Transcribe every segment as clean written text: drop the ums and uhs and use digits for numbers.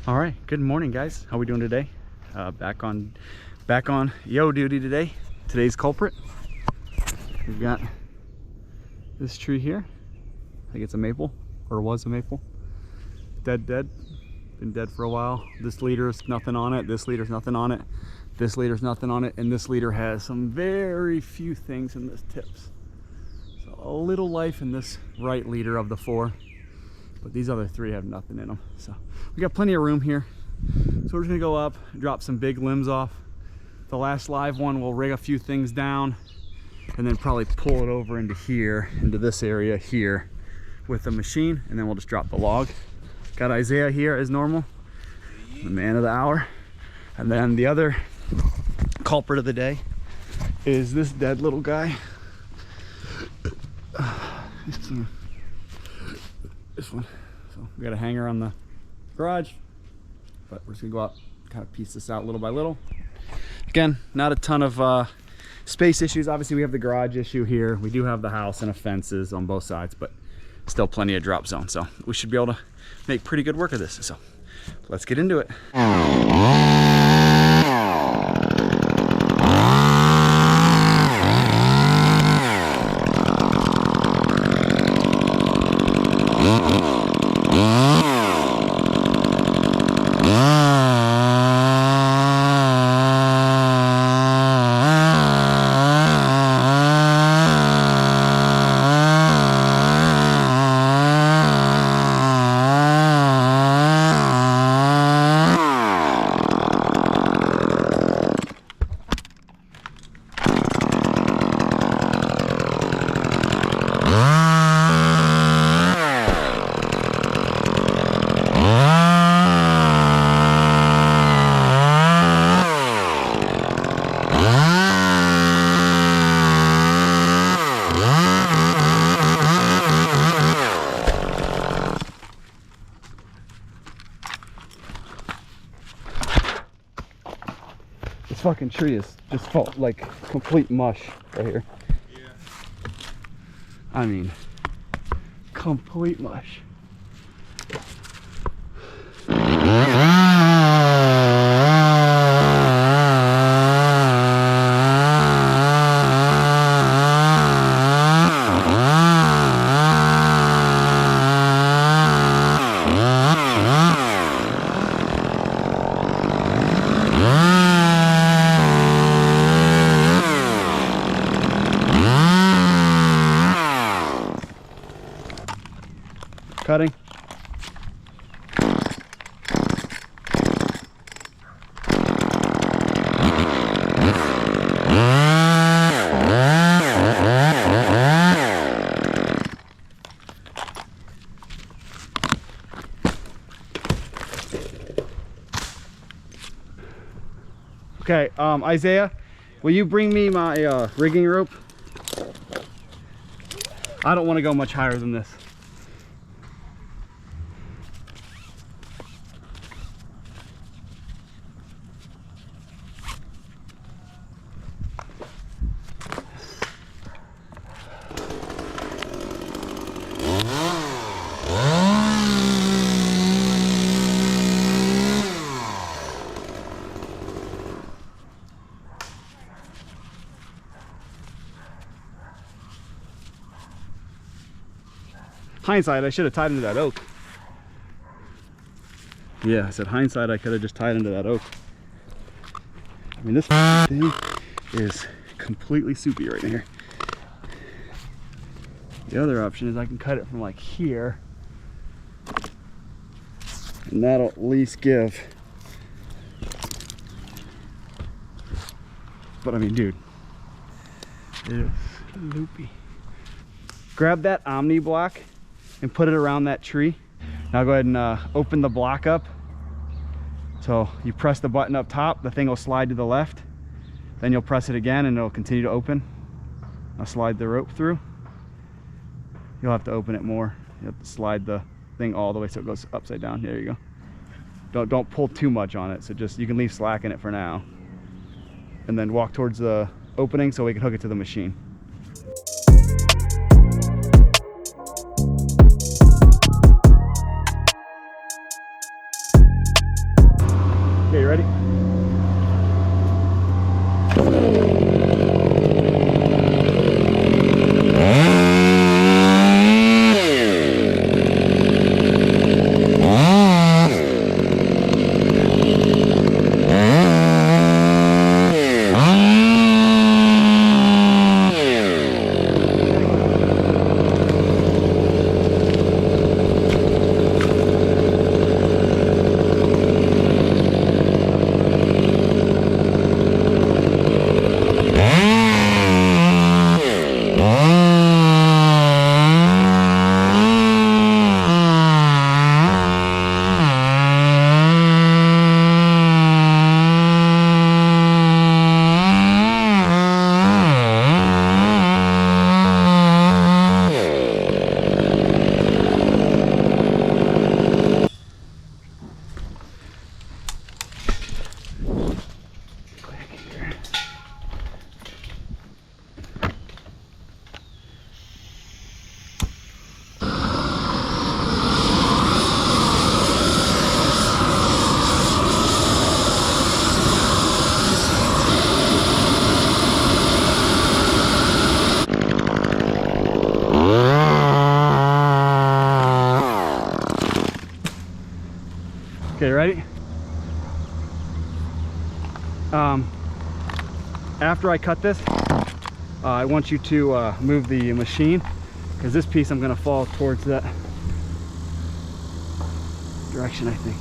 All right, good morning, guys. How we doing today? Back on yo duty today. Today's culprit. We've got this tree here. I think it's a maple, or was a maple. Dead. Been dead for a while. This leader's nothing on it. This leader's nothing on it. This leader's nothing on it, and this leader has some very few things in this tips. So a little life in this right leader of the 4. But these other 3 have nothing in them. So we got plenty of room here. So we're just gonna go up, drop some big limbs off. The last live one, we'll rig a few things down and then probably pull it over into here, into this area here with the machine, and then we'll just drop the log. Got Isaiah here as normal, the man of the hour. And then the other culprit of the day is this dead little guy. This one. So we got a hanger on the garage, but we're just gonna go out, kind of piece this out little by little. Again, not a ton of space issues. Obviously we have the garage issue here. We do have the house and fences on both sides, but still plenty of drop zone. So we should be able to make pretty good work of this. So let's get into it. This fucking tree is just felt like complete mush right here. Yeah. I mean, complete mush. Cutting. Okay, Isaiah, will you bring me my rigging rope? I don't want to go much higher than this. Hindsight, I should have tied into that oak. Yeah, I said hindsight, I could have just tied into that oak. I mean, this thing is completely soupy right here. The other option is I can cut it from like here, and that'll at least give. But I mean, dude, it is loopy. Grab that Omni block and put it around that tree. Now go ahead and open the block up. So you press the button up top, the thing will slide to the left. Then you'll press it again and it'll continue to open. I'll slide the rope through. You'll have to open it more. You have to slide the thing all the way so it goes upside down. There you go. Don't pull too much on it. So just, you can leave slack in it for now. And then walk towards the opening so we can hook it to the machine. Okay, you ready? Okay, ready? After I cut this, I want you to move the machine, because this piece I'm going to fall towards that direction, I think.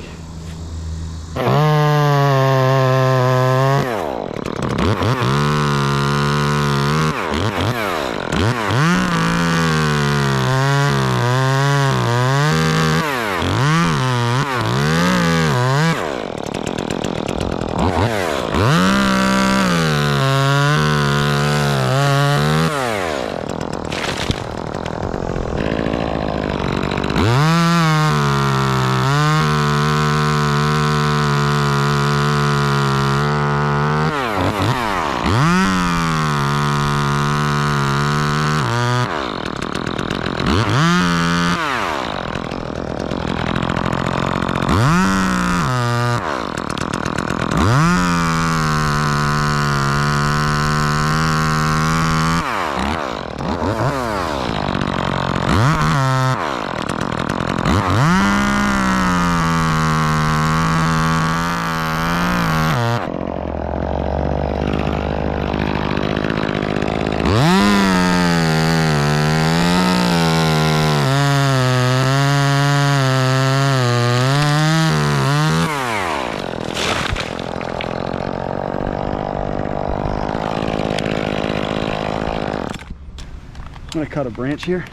I'm gonna cut a branch here,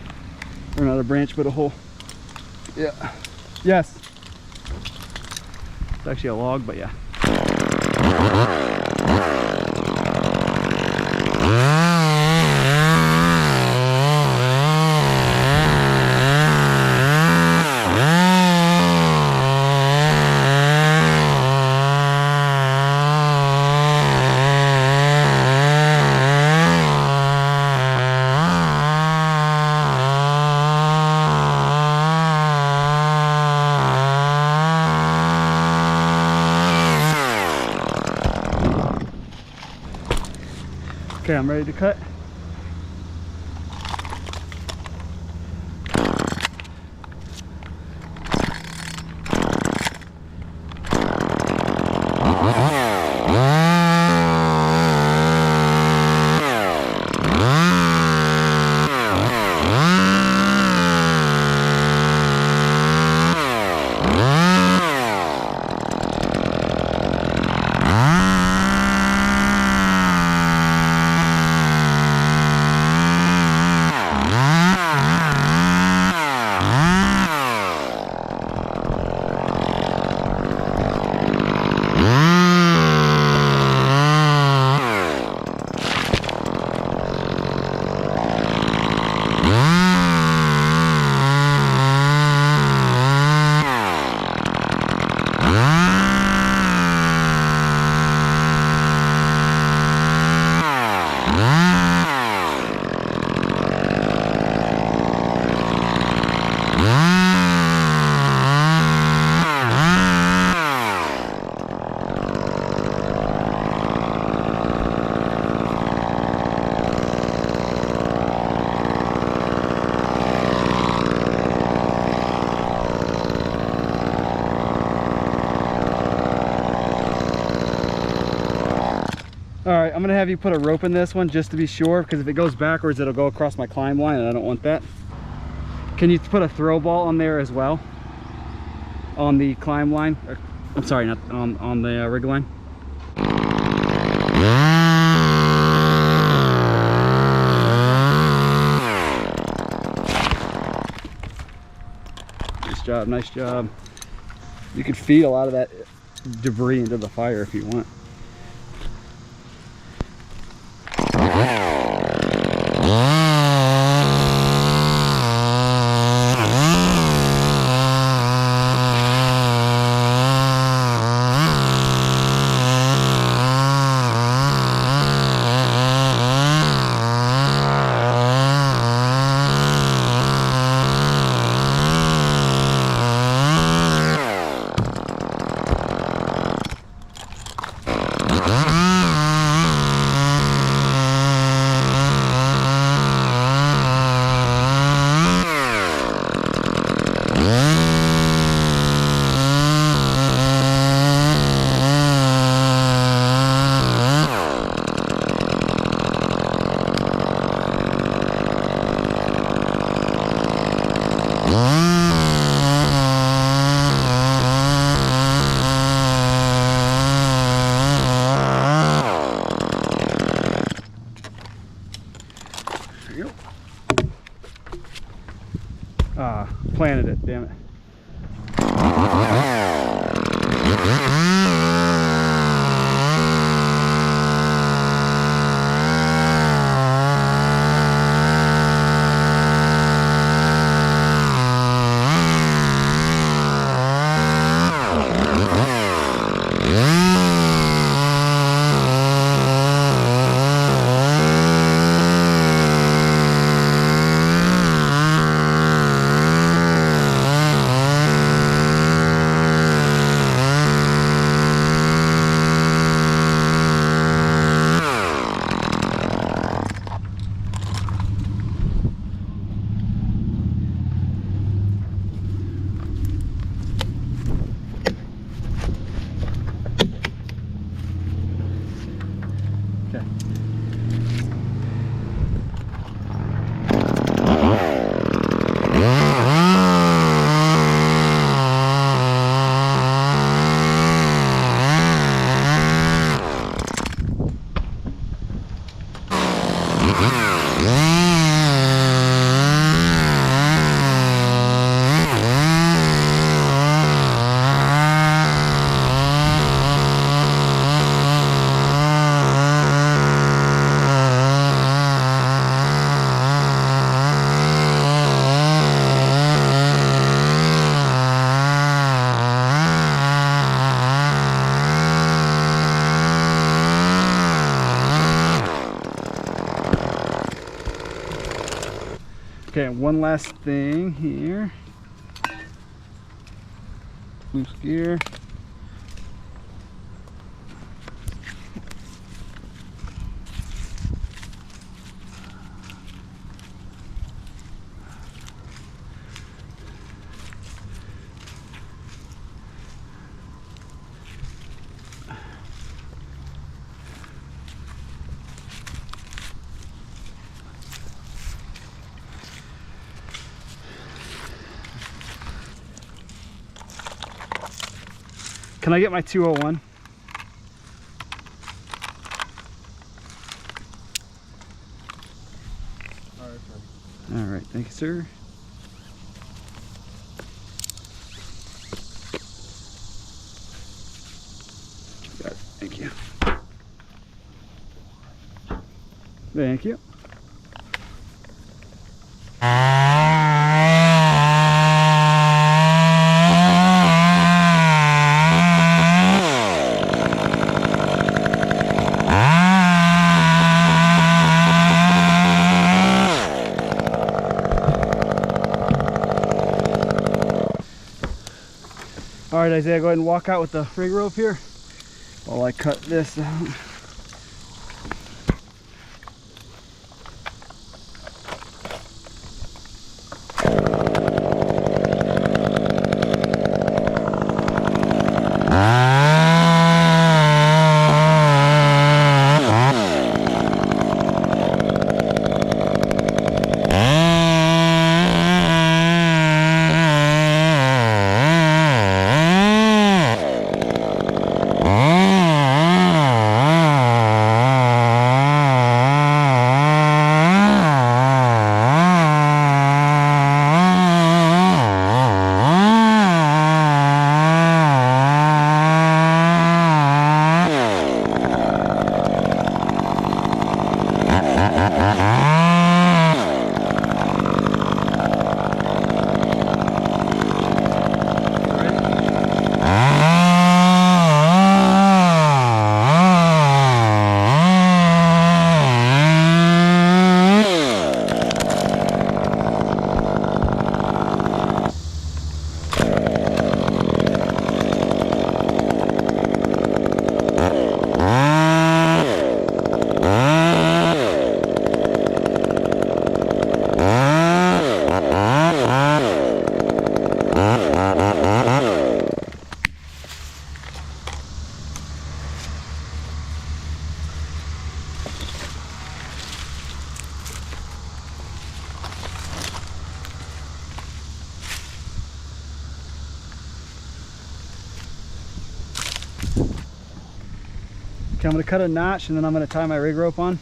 or not a branch, but a hole. Yeah. Yes. It's actually a log, but yeah. Okay, I'm ready to cut. All right, I'm gonna have you put a rope in this one just to be sure, because if it goes backwards, it'll go across my climb line, and I don't want that. Can you put a throw ball on there as well? On the climb line? I'm sorry, not on the rig line. Nice job, nice job. You could feed a lot of that debris into the fire if you want. Planted it, damn it. Okay, one last thing here. Loose gear. Can I get my 201? All right, thank you, sir. Got it. Thank you. Thank you. All right, Isaiah, go ahead and walk out with the rig rope here while I cut this out. Okay, I'm gonna cut a notch and then I'm gonna tie my rig rope on.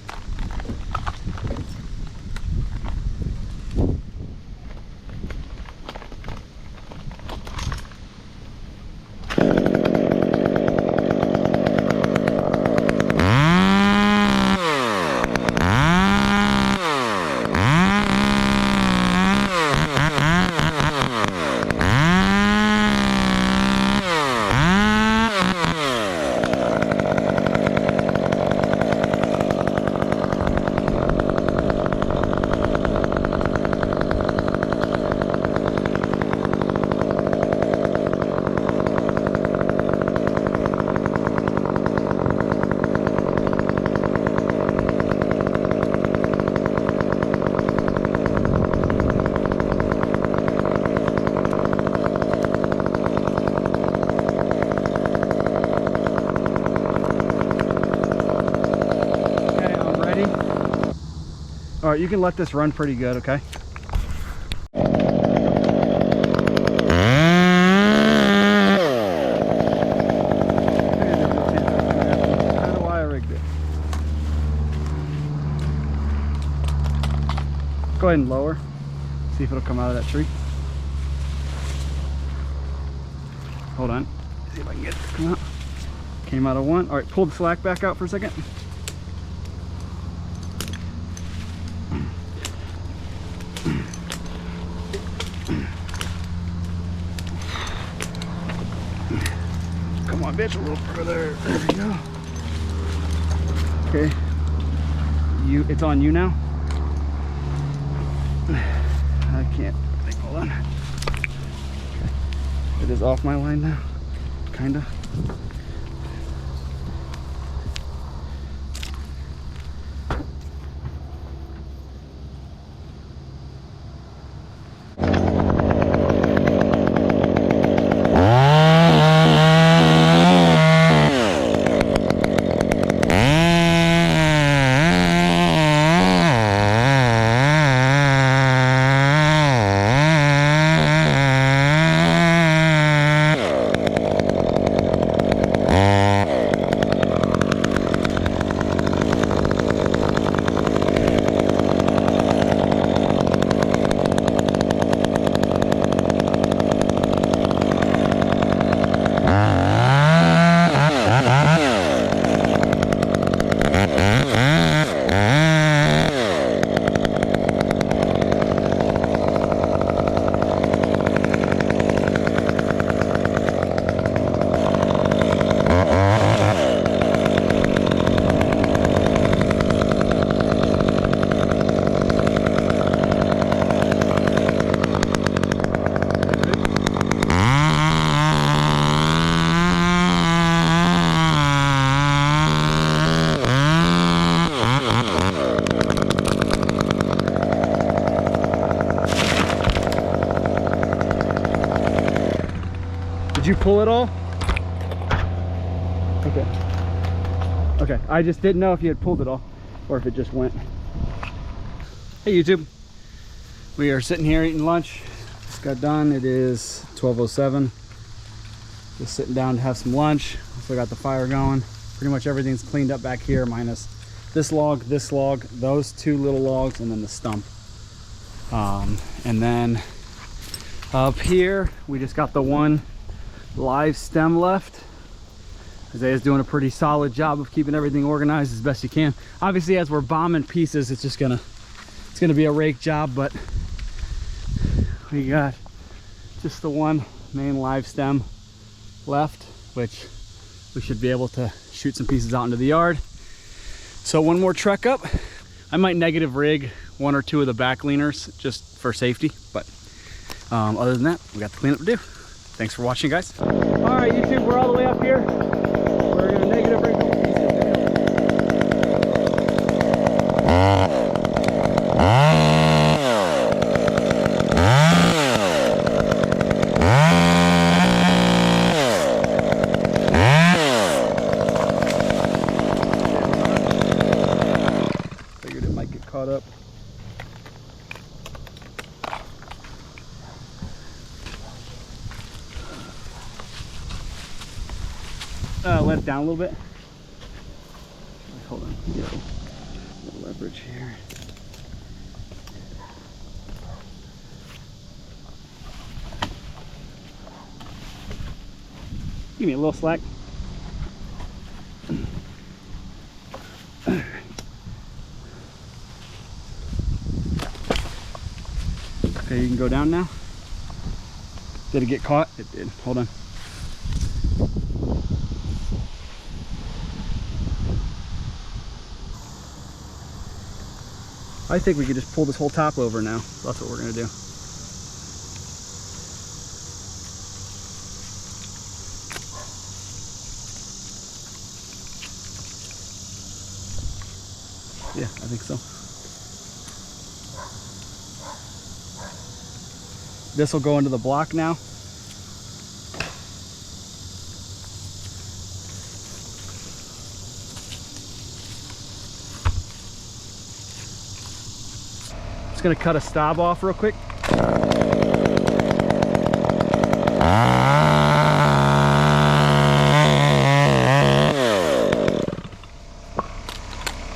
All right, you can let this run pretty good, okay? How do I rig it? Go ahead and lower. See if it'll come out of that tree. Hold on. See if I can get it to come out. Came out of one. All right, pull the slack back out for a second. Come on, bitch, a little further. There we go. Okay. It's on you now. I can't. Hold on. Okay. It is off my line now. Kinda. Did you pull it all? Okay. Okay, I just didn't know if you had pulled it all or if it just went. Hey YouTube. We are sitting here eating lunch. Just got done. It is 12:07. Just sitting down to have some lunch. Also got the fire going. Pretty much everything's cleaned up back here minus this log, those two little logs, and then the stump. And then up here, we just got the one live stem left. Isaiah's doing a pretty solid job of keeping everything organized as best you can. Obviously, as we're bombing pieces, it's gonna be a rake job, but we got just the one main live stem left, which we should be able to shoot some pieces out into the yard. So one more trek up. I might negative rig one or two of the back leaners just for safety, but other than that, we got the cleanup to do. Thanks for watching, guys. All right, YouTube, we're all the way up here. We're gonna negative rig those pieces. Figured it might get caught up. Let it down a little bit. Yo, no leverage here. Give me a little slack. Okay, you can go down now. Did it get caught? It did. Hold on. I think we could just pull this whole top over now. That's what we're gonna do. Yeah, I think so. This will go into the block now. Just gonna cut a stop off real quick.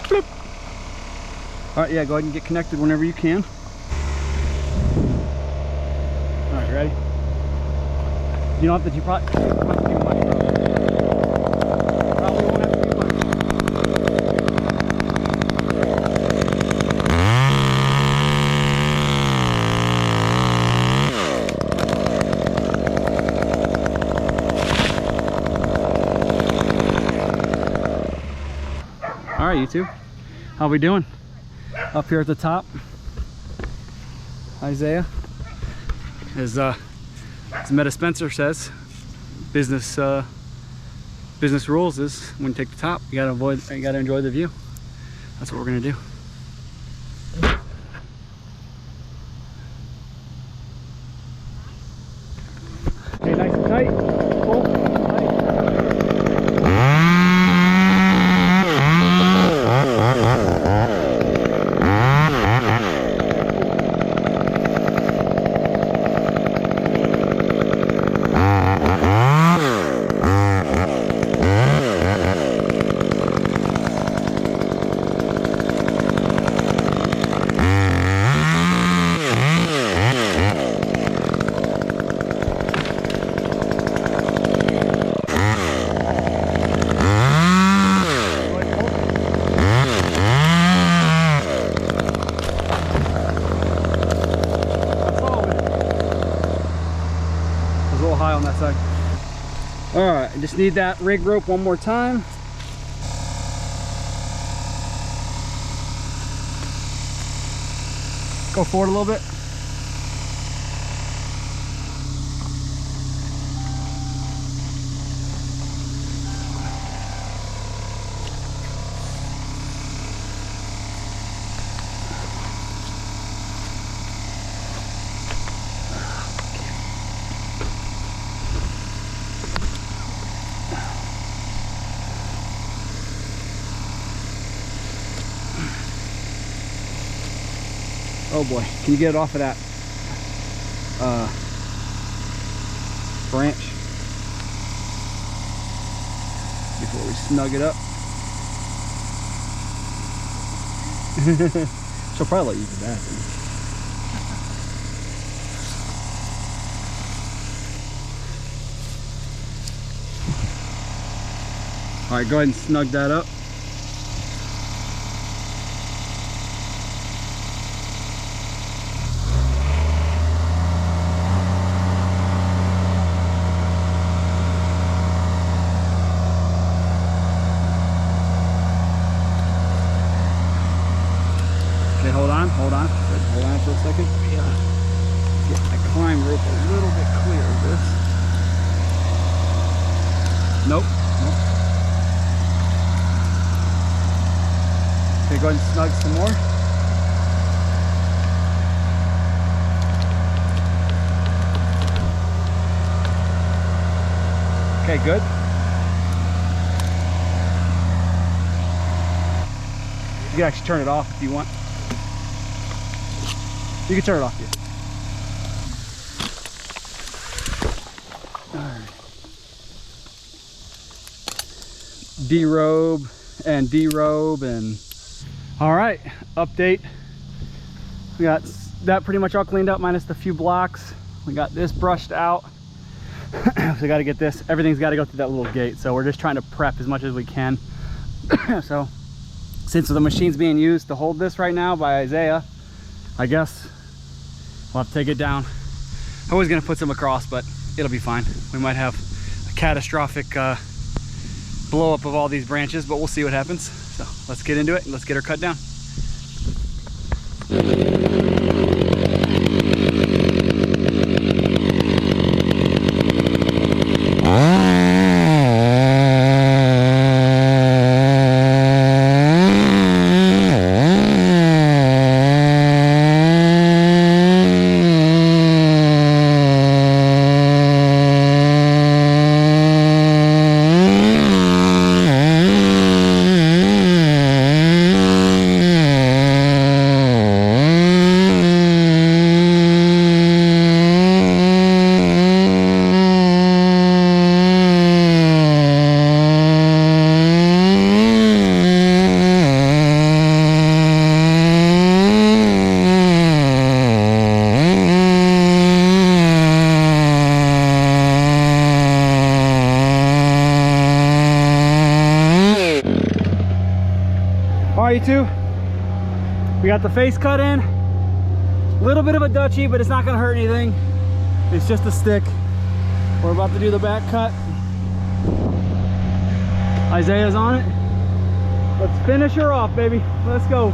Bloop. All right, yeah, go ahead and get connected whenever you can. All right, ready? You don't have to do much, probably won't have to do much. All right, YouTube, how we doing? Up here at the top, Isaiah, as Meta Spencer says, business rules is when you take the top, you gotta enjoy the view. That's what we're gonna do. Okay, nice and tight. Pull. High on that side. All right, I just need that rig rope one more time. Go forward a little bit. Oh boy, can you get it off of that branch before we snug it up? She'll probably let you use the bathroom. All right, go ahead and snug that up. Hold on for a second. Yeah. Get my climb rope a little bit clear of this. Nope. Okay, go ahead and snug some more. Okay, good. You can actually turn it off if you want. You can turn it off here. All right. Derobe and derobe. And all right, update. We got that pretty much all cleaned up minus the few blocks. We got this brushed out. So we got to get this, everything's got to go through that little gate, so we're just trying to prep as much as we can. So since the machine's being used to hold this right now by Isaiah, I guess we'll have to take it down. I was gonna put some across, but it'll be fine. We might have a catastrophic blow up of all these branches, but we'll see what happens. So let's get into it and let's get her cut down. Two, we got the face cut in, a little bit of a Dutchie, but it's not going to hurt anything. It's just a stick. We're about to do the back cut. Isaiah's on it. Let's finish her off, baby. Let's go.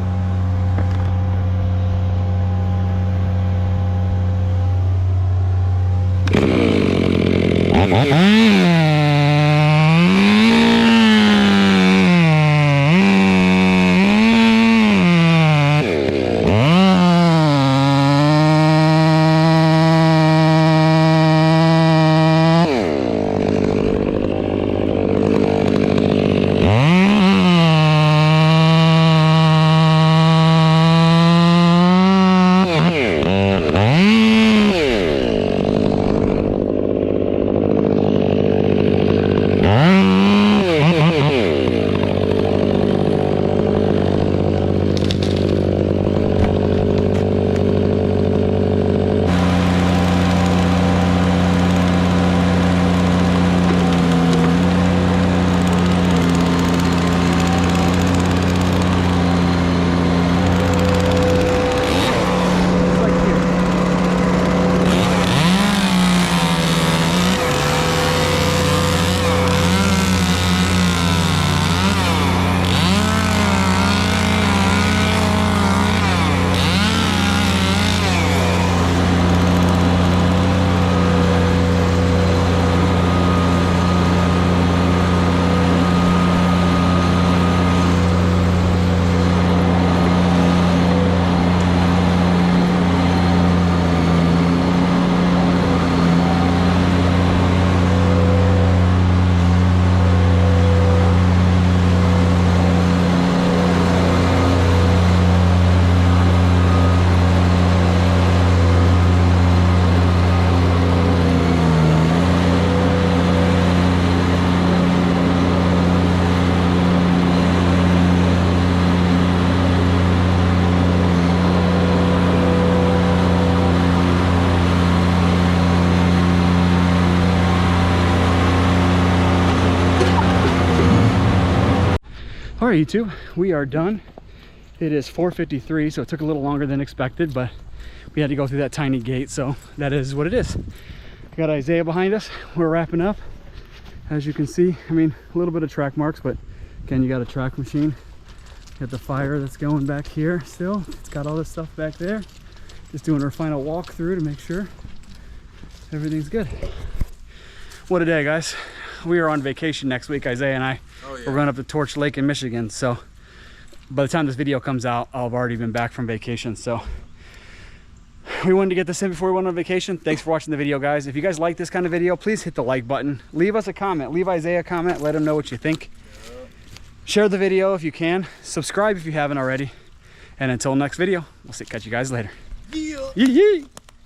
All right, YouTube, we are done. It is 4:53, so it took a little longer than expected, but we had to go through that tiny gate, so that is what it is. We got Isaiah behind us. We're wrapping up. As you can see, I mean, a little bit of track marks, but again, you got a track machine. You got the fire that's going back here still. It's got all this stuff back there. Just doing our final walkthrough to make sure everything's good. What a day, guys. We are on vacation next week, Isaiah and I. Oh, yeah. We're going up to Torch Lake in Michigan, so by the time this video comes out, I'll have already been back from vacation. So we wanted to get this in before we went on vacation. Thanks for watching the video, guys. If you guys like this kind of video, please hit the like button. Leave us a comment. Leave Isaiah a comment. Let him know what you think. Yeah. Share the video if you can. Subscribe if you haven't already. And until next video, we'll catch you guys later. Yeah. Yee-yee.